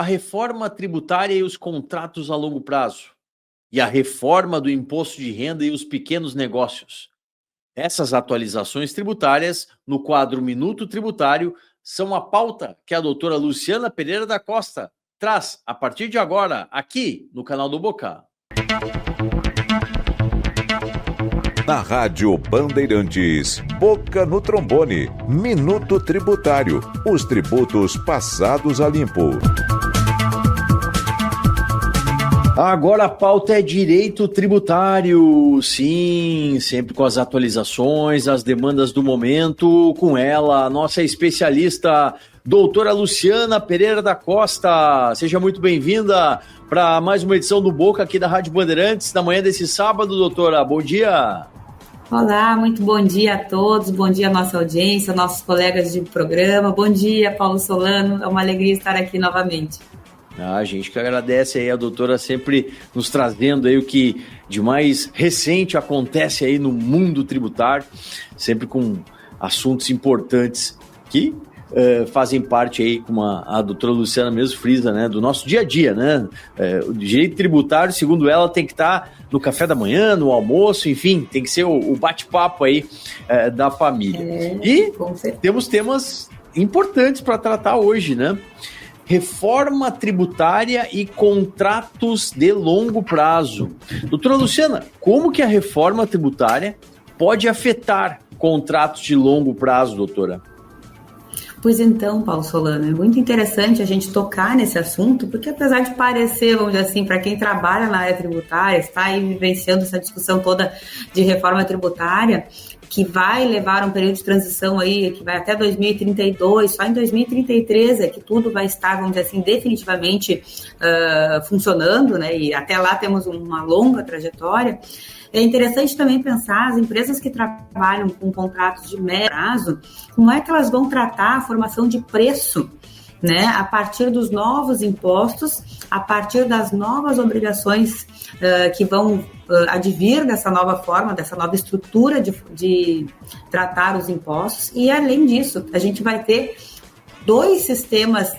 a reforma tributária e os contratos a longo prazo, e a reforma do imposto de renda e os pequenos negócios. Essas atualizações tributárias, no quadro Minuto Tributário, são a pauta que a doutora Luciana Pereira da Costa traz a partir de agora, aqui no canal do Boca. Na Rádio Bandeirantes, Boca no Trombone, Minuto Tributário, os tributos passados a limpo. Agora a pauta é direito tributário, sim, sempre com as atualizações, as demandas do momento, com ela, a nossa especialista, doutora Luciana Pereira da Costa. Seja muito bem-vinda para mais uma edição do Boca aqui da Rádio Bandeirantes, na manhã desse sábado, doutora. Bom dia. Olá, muito bom dia a todos, bom dia à nossa audiência, nossos colegas de programa, bom dia, Paulo Solano, é uma alegria estar aqui novamente. A gente que agradece aí a doutora sempre nos trazendo aí o que de mais recente acontece aí no mundo tributário, sempre com assuntos importantes que fazem parte aí, como a doutora Luciana mesmo frisa, né, do nosso dia a dia, né? O direito tributário, segundo ela, tem que estar no café da manhã, no almoço, enfim, tem que ser o bate-papo aí da família. E temos temas importantes para tratar hoje, né? Reforma tributária e contratos de longo prazo. Doutora Luciana, como que a reforma tributária pode afetar contratos de longo prazo, doutora? Pois então, Paulo Solano, é muito interessante a gente tocar nesse assunto, porque apesar de parecer, vamos dizer assim, para quem trabalha na área tributária, está aí vivenciando essa discussão toda de reforma tributária, que vai levar um período de transição aí, que vai até 2032, só em 2033 é que tudo vai estar, vamos dizer assim, definitivamente funcionando, né? E até lá temos uma longa trajetória. É interessante também pensar as empresas que trabalham com contratos de médio prazo, como é que elas vão tratar a formação de preço, né, a partir dos novos impostos, a partir das novas obrigações que vão advir dessa nova forma, dessa nova estrutura de tratar os impostos. E, além disso, a gente vai ter dois sistemas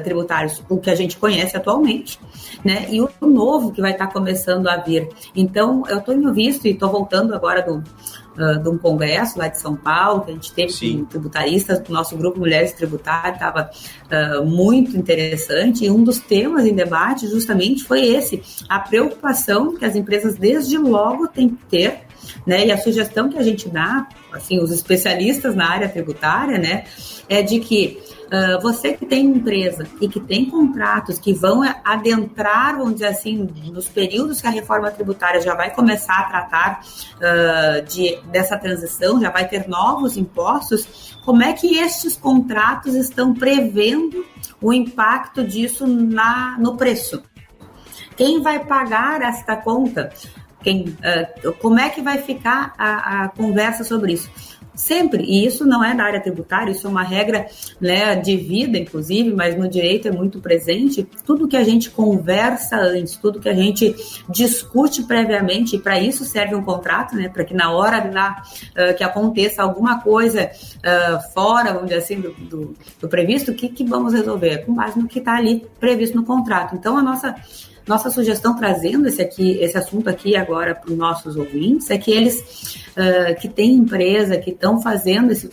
tributários, o que a gente conhece atualmente, né, e o novo que vai estar começando a vir. Então, eu tenho visto e estou voltando agora de um congresso lá de São Paulo, que a gente teve com tributaristas, do nosso grupo Mulheres Tributárias, estava muito interessante, e um dos temas em debate justamente foi esse, a preocupação que as empresas desde logo têm que ter, né, e a sugestão que a gente dá, assim, os especialistas na área tributária, né, é de que você que tem empresa e que tem contratos que vão adentrar, vamos dizer assim, nos períodos que a reforma tributária já vai começar a tratar dessa transição, já vai ter novos impostos, como é que estes contratos estão prevendo o impacto disso no preço? Quem vai pagar esta conta? Como é que vai ficar a conversa sobre isso? Sempre, e isso não é da área tributária, isso é uma regra, né, de vida, inclusive, mas no direito é muito presente, tudo que a gente conversa antes, tudo que a gente discute previamente, e para isso serve um contrato, né, para que na hora lá, que aconteça alguma coisa fora, vamos dizer assim, do previsto, o que vamos resolver? Com base no que está ali previsto no contrato. Então, a nossa sugestão, trazendo esse assunto aqui agora para os nossos ouvintes, é que eles que têm empresa, que estão fazendo esse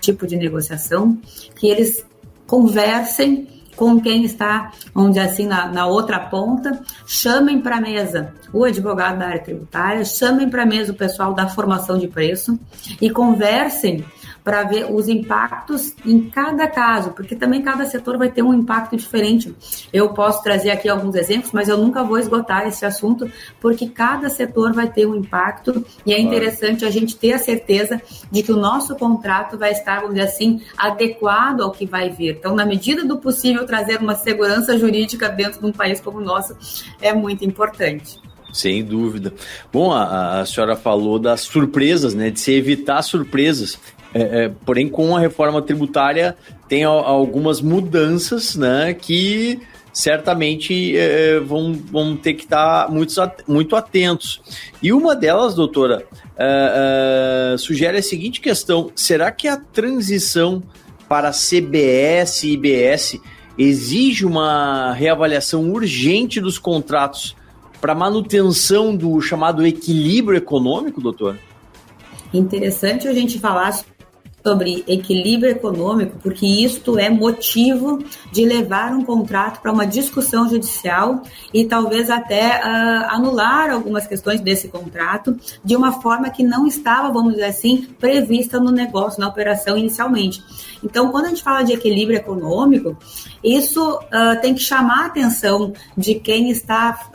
tipo de negociação, que eles conversem com quem está, vamos dizer assim, na outra ponta, chamem para a mesa o advogado da área tributária, chamem para a mesa o pessoal da formação de preço e conversem para ver os impactos em cada caso, porque também cada setor vai ter um impacto diferente. Eu posso trazer aqui alguns exemplos, mas eu nunca vou esgotar esse assunto, porque cada setor vai ter um impacto e é interessante a gente ter a certeza de que o nosso contrato vai estar, vamos dizer assim, adequado ao que vai vir. Então, na medida do possível, trazer uma segurança jurídica dentro de um país como o nosso é muito importante. Sem dúvida. Bom, a senhora falou das surpresas, né, de se evitar surpresas. Porém, com a reforma tributária, tem algumas mudanças, né, que certamente vão ter que estar muito atentos. E uma delas, doutora, sugere a seguinte questão: será que a transição para CBS e IBS exige uma reavaliação urgente dos contratos para manutenção do chamado equilíbrio econômico, doutor? Interessante a gente falar sobre equilíbrio econômico, porque isto é motivo de levar um contrato para uma discussão judicial e talvez até anular algumas questões desse contrato de uma forma que não estava, vamos dizer assim, prevista no negócio, na operação inicialmente. Então, quando a gente fala de equilíbrio econômico, isso tem que chamar a atenção de quem está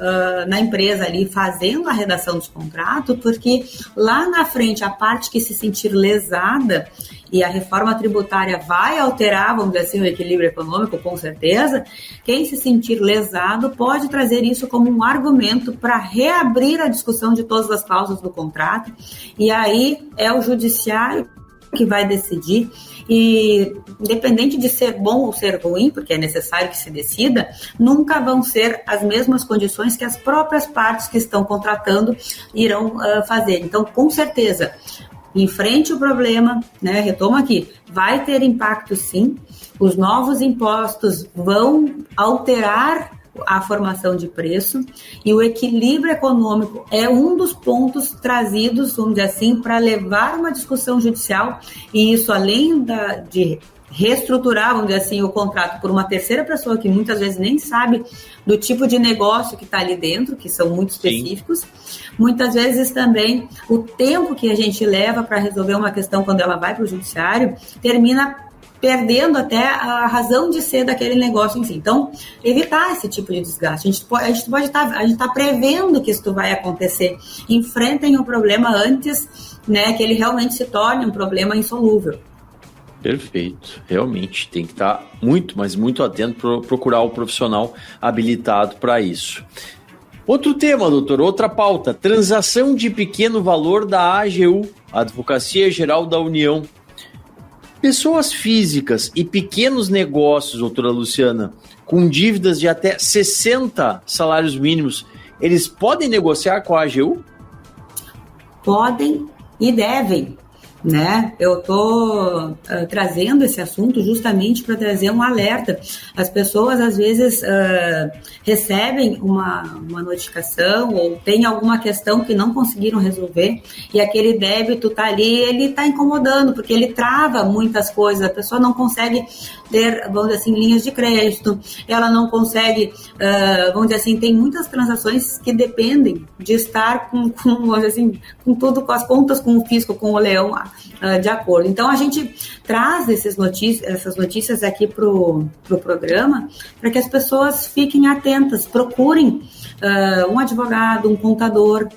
na empresa ali fazendo a redação dos contratos, porque lá na frente, a parte que se sentir lesada, e a reforma tributária vai alterar, vamos dizer assim, o equilíbrio econômico, com certeza, quem se sentir lesado pode trazer isso como um argumento para reabrir a discussão de todas as cláusulas do contrato, e aí é o judiciário que vai decidir, e independente de ser bom ou ser ruim, porque é necessário que se decida, nunca vão ser as mesmas condições que as próprias partes que estão contratando irão fazer. Então, com certeza, enfrente o problema, né? Retoma aqui, vai ter impacto sim, os novos impostos vão alterar a formação de preço e o equilíbrio econômico é um dos pontos trazidos, vamos dizer assim, para levar uma discussão judicial, e isso além de reestruturar, vamos dizer assim, o contrato por uma terceira pessoa que muitas vezes nem sabe do tipo de negócio que está ali dentro, que são muito específicos. Sim. Muitas vezes também o tempo que a gente leva para resolver uma questão quando ela vai para o judiciário termina perdendo até a razão de ser daquele negócio em si. Então, evitar esse tipo de desgaste. A gente está prevendo que isso vai acontecer. Enfrentem o problema antes, né, que ele realmente se torne um problema insolúvel. Perfeito, realmente tem que estar muito, mas muito atento para procurar o profissional habilitado para isso. Outro tema, doutor, outra pauta, transação de pequeno valor da AGU, Advocacia Geral da União. Pessoas físicas e pequenos negócios, doutora Luciana, com dívidas de até 60 salários mínimos, eles podem negociar com a AGU? Podem e devem. Né? Eu estou trazendo esse assunto justamente para trazer um alerta. As pessoas às vezes recebem uma notificação ou tem alguma questão que não conseguiram resolver e aquele débito está ali, ele está incomodando porque ele trava muitas coisas, a pessoa não consegue ter, vamos dizer assim, linhas de crédito, ela não consegue, vamos dizer assim, tem muitas transações que dependem de estar com vamos dizer assim, com tudo, com as contas, com o fisco, com o leão de acordo. Então, a gente traz essas notícias aqui para o programa para que as pessoas fiquem atentas, procurem um advogado, um contador.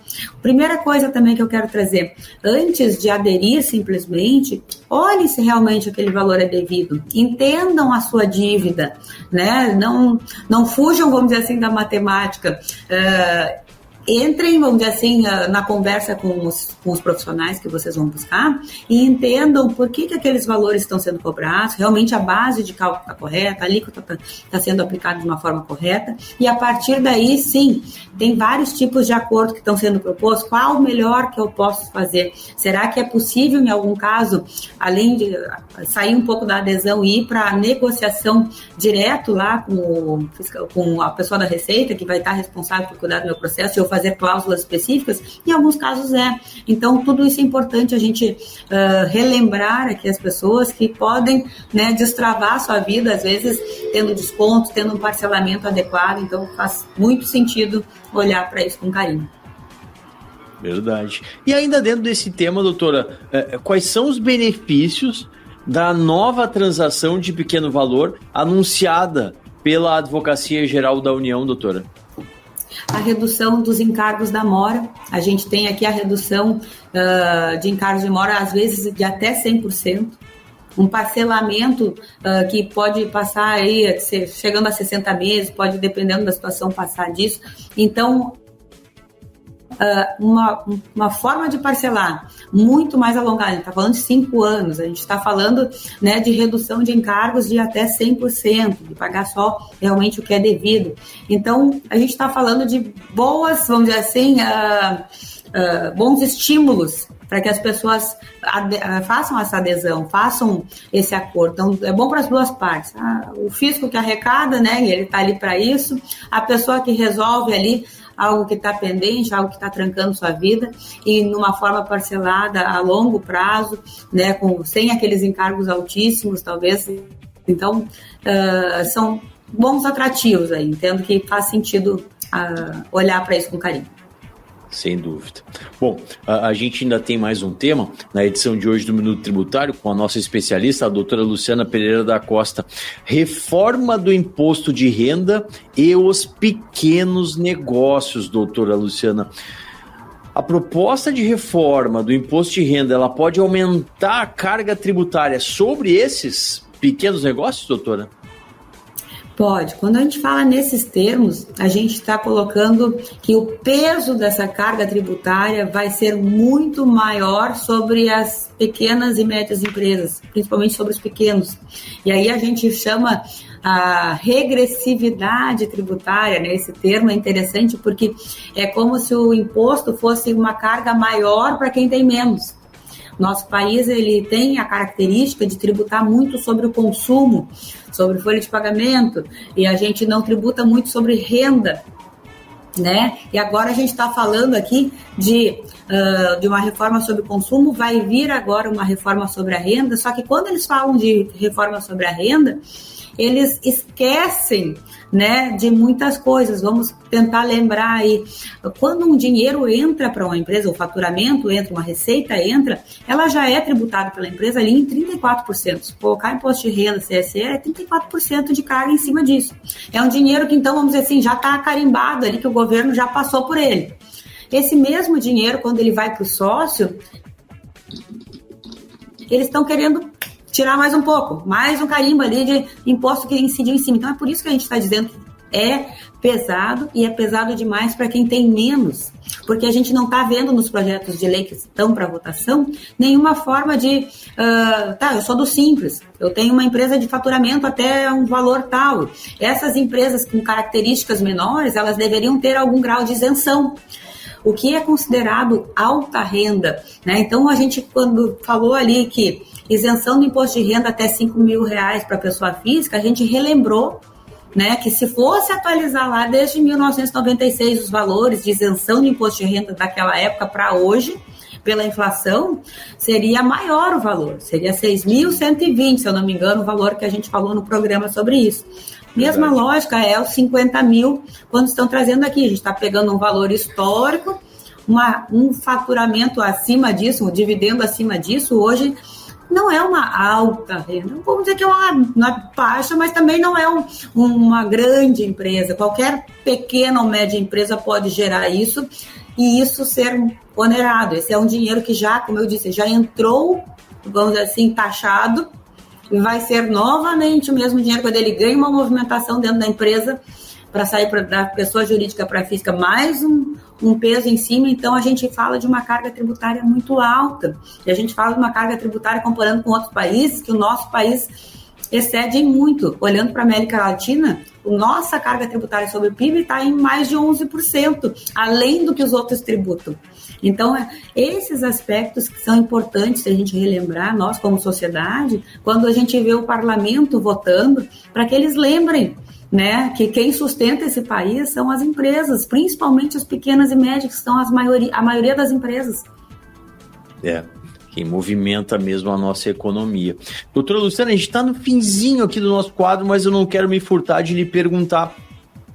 Primeira coisa também que eu quero trazer, antes de aderir simplesmente, olhe se realmente aquele valor é devido, entendam a sua dívida, né? Não fujam, vamos dizer assim, da matemática, entrem, vamos dizer assim, na conversa com os profissionais que vocês vão buscar e entendam por que aqueles valores estão sendo cobrados, realmente a base de cálculo está correta, a alíquota está sendo aplicada de uma forma correta, e a partir daí, sim, tem vários tipos de acordo que estão sendo propostos. Qual o melhor que eu posso fazer? Será que é possível, em algum caso, além de sair um pouco da adesão e ir para a negociação direto lá com a pessoa da Receita, que vai estar responsável por cuidar do meu processo, e eu fazer cláusulas específicas? Em alguns casos é. Então, tudo isso é importante a gente relembrar aqui as pessoas que podem, né, destravar a sua vida, às vezes tendo descontos, tendo um parcelamento adequado. Então, faz muito sentido olhar para isso com carinho. Verdade. E ainda dentro desse tema, doutora, quais são os benefícios da nova transação de pequeno valor anunciada pela Advocacia Geral da União, doutora? A redução dos encargos da mora. A gente tem aqui a redução de encargos de mora, às vezes de até 100%. Um parcelamento que pode passar aí, chegando a 60 meses, pode, dependendo da situação, passar disso. Então, uma forma de parcelar muito mais alongada. A gente está falando de 5 anos, a gente está falando, né, de redução de encargos de até 100%, de pagar só realmente o que é devido. Então, a gente está falando de boas, vamos dizer assim, bons estímulos para que as pessoas façam essa adesão, façam esse acordo. Então, é bom para as duas partes. O fisco que arrecada, né, ele está ali para isso, a pessoa que resolve ali algo que está pendente, algo que está trancando sua vida, e numa forma parcelada a longo prazo, né, sem aqueles encargos altíssimos, talvez. Então, são bons atrativos aí. Entendo que faz sentido olhar para isso com carinho. Sem dúvida. Bom, a gente ainda tem mais um tema na edição de hoje do Minuto Tributário com a nossa especialista, a doutora Luciana Pereira da Costa. Reforma do imposto de renda e os pequenos negócios, doutora Luciana. A proposta de reforma do imposto de renda, ela pode aumentar a carga tributária sobre esses pequenos negócios, doutora? Pode. Quando a gente fala nesses termos, a gente está colocando que o peso dessa carga tributária vai ser muito maior sobre as pequenas e médias empresas, principalmente sobre os pequenos. E aí a gente chama a regressividade tributária, né? Esse termo é interessante porque é como se o imposto fosse uma carga maior para quem tem menos. Nosso país, ele tem a característica de tributar muito sobre o consumo, sobre folha de pagamento, e a gente não tributa muito sobre renda, né? E agora a gente está falando aqui de uma reforma sobre o consumo, vai vir agora uma reforma sobre a renda, só que quando eles falam de reforma sobre a renda, eles esquecem, né, de muitas coisas. Vamos tentar lembrar aí. Quando um dinheiro entra para uma empresa, o faturamento entra, uma receita entra, ela já é tributada pela empresa ali em 34%. Se colocar imposto de renda, CSE, é 34% de carga em cima disso. É um dinheiro que, então, vamos dizer assim, já está carimbado ali, que o governo já passou por ele. Esse mesmo dinheiro, quando ele vai para o sócio, eles estão querendo tirar mais um pouco, mais um carimbo ali de imposto que incidiu em cima. Então é por isso que a gente está dizendo que é pesado, e é pesado demais para quem tem menos, porque a gente não está vendo nos projetos de lei que estão para votação nenhuma forma de, eu sou do Simples, eu tenho uma empresa de faturamento até um valor tal. Essas empresas com características menores, elas deveriam ter algum grau de isenção. O que é considerado alta renda, né? Então a gente, quando falou ali que isenção do imposto de renda até R$5.000 para pessoa física, a gente relembrou, né, que se fosse atualizar lá desde 1996 os valores de isenção do imposto de renda daquela época para hoje, pela inflação, seria maior o valor, seria 6.120, se eu não me engano, o valor que a gente falou no programa sobre isso. Mesma lógica é os 50 mil quando estão trazendo aqui. A gente está pegando um valor histórico, um faturamento acima disso, um dividendo acima disso. Hoje não é uma alta renda. Vamos dizer que é uma baixa, mas também não é uma grande empresa. Qualquer pequena ou média empresa pode gerar isso e isso ser onerado. Esse é um dinheiro que já, como eu disse, já entrou, vamos dizer assim, taxado, e vai ser novamente o mesmo dinheiro quando ele ganha uma movimentação dentro da empresa para sair da pessoa jurídica para a física, mais um peso em cima. Então a gente fala de uma carga tributária muito alta, e a gente fala de uma carga tributária comparando com outros países, que o nosso país excede muito. Olhando para a América Latina, a nossa carga tributária sobre o PIB está em mais de 11%, além do que os outros tributam. Então, esses aspectos que são importantes a gente relembrar, nós como sociedade, quando a gente vê o parlamento votando, para que eles lembrem, né, que quem sustenta esse país são as empresas, principalmente as pequenas e médias, que são a maioria das empresas. Quem movimenta mesmo a nossa economia. Doutora Luciana, a gente está no finzinho aqui do nosso quadro, mas eu não quero me furtar de lhe perguntar,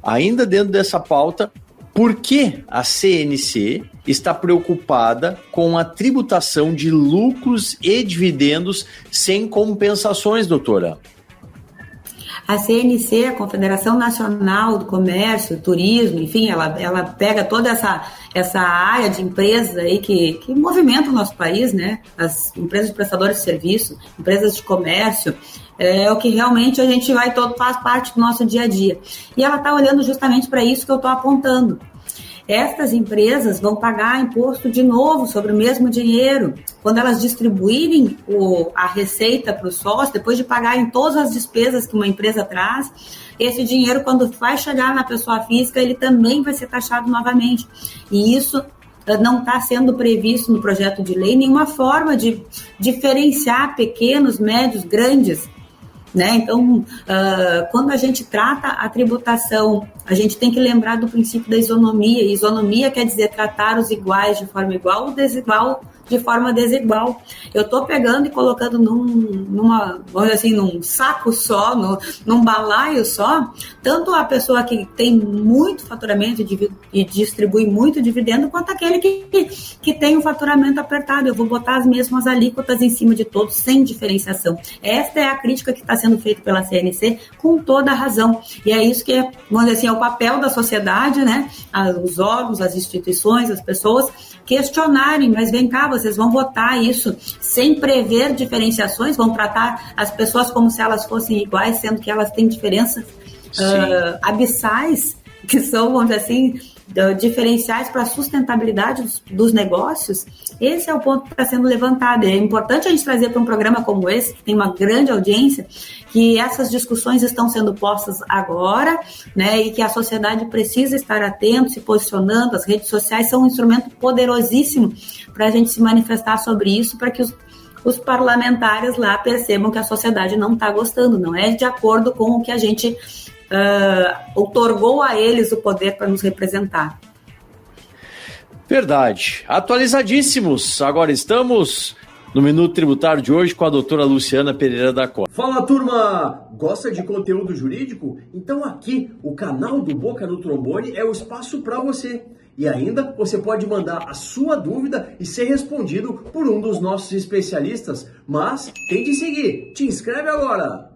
ainda dentro dessa pauta, por que a CNC está preocupada com a tributação de lucros e dividendos sem compensações, doutora? A CNC, a Confederação Nacional do Comércio, Turismo, enfim, ela pega toda essa área de empresas aí que movimenta o nosso país, né? As empresas de prestadores de serviço, empresas de comércio, é o que realmente a gente faz parte do nosso dia a dia. E ela está olhando justamente para isso que eu estou apontando. estas empresas vão pagar imposto de novo sobre o mesmo dinheiro. Quando elas distribuírem a receita para o sócio, depois de pagarem todas as despesas que uma empresa traz, esse dinheiro, quando vai chegar na pessoa física, ele também vai ser taxado novamente. E isso não está sendo previsto no projeto de lei nenhuma forma de diferenciar pequenos, médios, grandes. Né? Então, quando a gente trata a tributação, a gente tem que lembrar do princípio da isonomia. E isonomia quer dizer tratar os iguais de forma igual ou desigual de forma desigual. Eu estou pegando e colocando num saco só, num balaio só, tanto a pessoa que tem muito faturamento e distribui muito dividendo, quanto aquele que tem um faturamento apertado. Eu vou botar as mesmas alíquotas em cima de todos, sem diferenciação. Esta é a crítica que está sendo feita pela CNC, com toda a razão. E é isso que é, vamos dizer assim, é o papel da sociedade, né? Os órgãos, as instituições, as pessoas questionarem, mas vem cá, vocês vão votar isso sem prever diferenciações, vão tratar as pessoas como se elas fossem iguais, sendo que elas têm diferenças abissais, que são, vamos dizer assim, diferenciais para a sustentabilidade dos negócios. Esse é o ponto que está sendo levantado. É importante a gente trazer para um programa como esse, que tem uma grande audiência, que essas discussões estão sendo postas agora, né, e que a sociedade precisa estar atento, se posicionando. As redes sociais são um instrumento poderosíssimo para a gente se manifestar sobre isso, para que os parlamentares lá percebam que a sociedade não está gostando, não é de acordo com o que a gente outorgou a eles o poder para nos representar. Verdade. Atualizadíssimos. Agora estamos no Minuto Tributário de hoje com a doutora Luciana Pereira da Costa. Fala, turma! Gosta de conteúdo jurídico? Então aqui, o canal do Boca no Trombone é o espaço para você. E ainda, você pode mandar a sua dúvida e ser respondido por um dos nossos especialistas. Mas tem de seguir. Te inscreve agora!